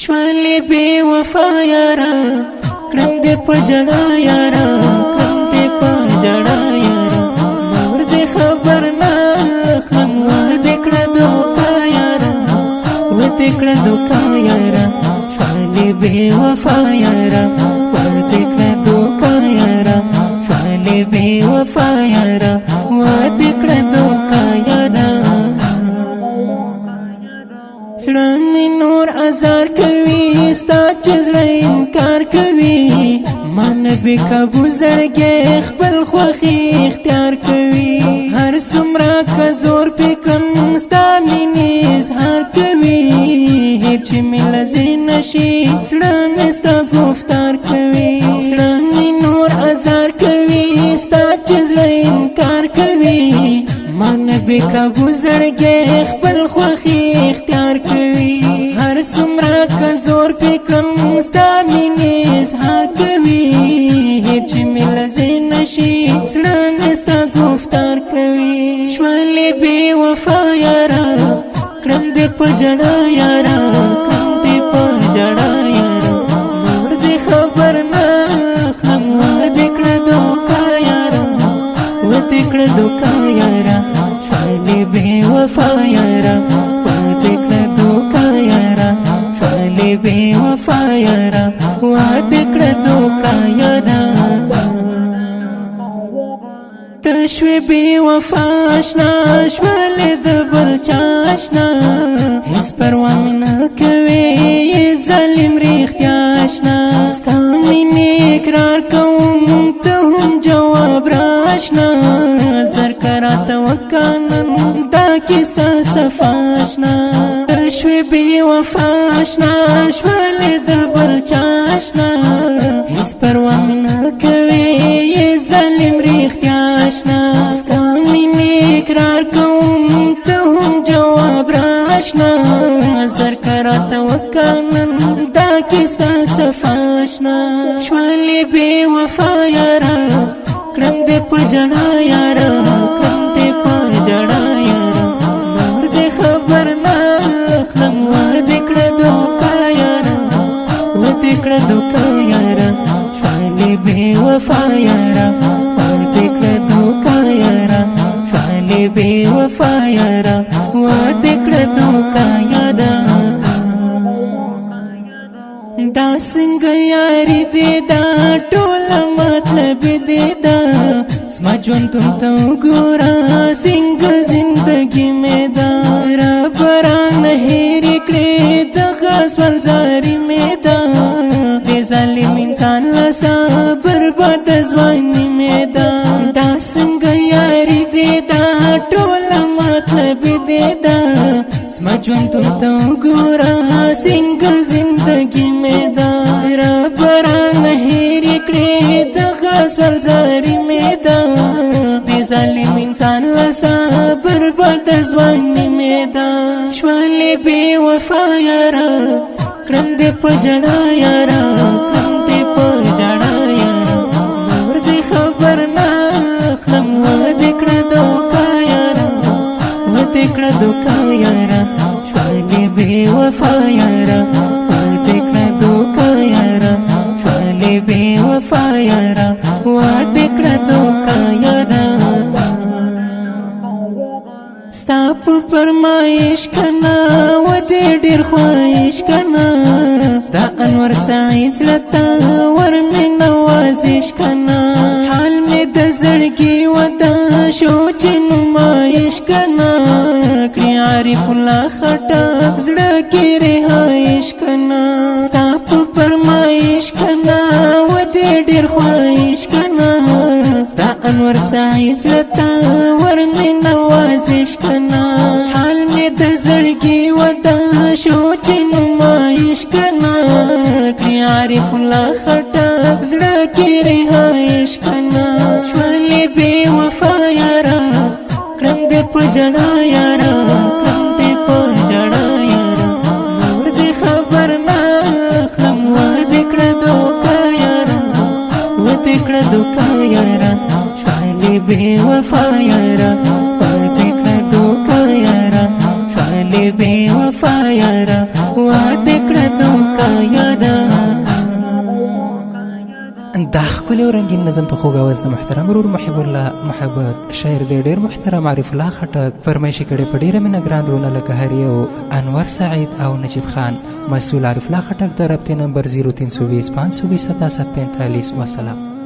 شوالی بے وفا یارا کړم دې په ژړا یارا کړم دې په ژړا یارا نور دې خبر نه اخلم ودې کړه دوکا یارا ودې کړه دوکا یارا شوالی بے وفا یارا ودې کړه دوکا یارا شوالی بے وفا یارا ودې کړه دوکا یارا زړه مې نور ازار کوي ستا چې زړه انکار کوي من بې قابو زړګی خپل خوښي اختیار کوي هر څومره که زور پې کړم ستا مینې اظهار کوي هېر چې مې له ذهنه شي زړه مې ستا گفتار کوي زړه مې نور ازار کوي ستا چې زړه انکار کوي من بې قابو زړګی خپل خوښي اختیار کوي هر څومره که زور پې کړم ستا مینې اظهار کوي هېر چې مې له ذهنه شي زړه مې ستا گفتار کوي شوالی بې وفا یارا کړم دې په ژړا یارا کړم دې په ژړا یارا نور دې خبر نه اخلم ودې کړه دوکا یارا ودې کړه دوکا یارا شوالی بے وفا یارا ودې کړه دوکا یارا شوالی بے وفا یارا ودې کړه دوکا یارا تشوی بے وفا آشنا شوالی د بل چا آشنا هیڅ پروا مې نه کوي ظالم رښتیا آشنا ستا مینې اقرار کوم ته هم جواب را آشنا زر که راته وکړه نن دا کیسه صفا آشنا تشوی بې وفا آشنا شوالی د بل چا آشنا هیڅ پروا مې نه کوي ظالم رښتیا آشنا ستا مینې اقرار کوم ته هم جواب را آشنا زر که راته وکړه نن دا کیسه صفا آشنا شوالی بې وفا یارا کړم دې په ژړا یارا کړم دې په ژړا یارا نور دې خبر نه اخلم ودې کړه دوکا یارا ودې کړه دوکا یارا شوالی بې وفا یارا ودې کړه دوکا یارا شوالی بې وفا یارا ودې کړه دوکا یارا دا څنګه یاري دې دا ټوله مطلب دې دا زما ژوندون ته وګوره څنګه زندګي مې دا رب رانه هېرې کړې دغه سوالزاري مې دا دې ظالم انسان له صبر بد ځواني مې دا دا څنګه یاري دې دا ټوله مطلب دې دا زما ژوندون ته وګوره څنګه زندګي مې دا رب رانه هېرې کړې دغه سوالزاري مې دا دې ظالم انسان له صبر بد ځواني مې دا شوالی بې وفا یارا کړم دې په ژړا یارا کړم دې په ژړا یارا نور دې خبر نه اخلم ودې کړه دوکا یارا ودې کړه دوکا یارا شوالی بې وفا یارا ودې کړه دوکا یارا شوالی بې وفا یارا ودې کړه دوکا یارا ستا په فرمایش کنا ودې ډېر خواهش کنا دا انور سعید زړه ته ور مې نوازش کنا حال مې د زړګي ودا شو چې نمایش کنا کړي عارف الله خټک زړه کې رهایش کنا ستا په فرمایش کنا ودې ډېر خواهش کنا دا انور سعید زړه ته ور مې نوازش کنا حال مې د زړګي ودا شو چې نمایش کنا کړي عارف الله خټک زړه کې رهایش کنا شوالی بې وفا یارا کړم دې په ژړا یارا کړم دې په ژړا یارا نور دې خبر نه اخلم ودې کړه دوکا یارا ودې کړه دوکا یارا شوالی بې وفا یارا ودې کړه دوکا یارا شوالی بې وفا یارا ودې کړه دوکا دا ښکلی او رنګین نظم په خوږ اواز د محترم ورور محب الله محبت شاعر دی ډېر محترم عارف الله خټک فرمایش یې کړې په ډېره مینه ګران وروڼه لکه هر یو انور سعید او نجیب خان. مسئول عارف الله خټک د رابطې نمبر 0320 520 7745. وسلام.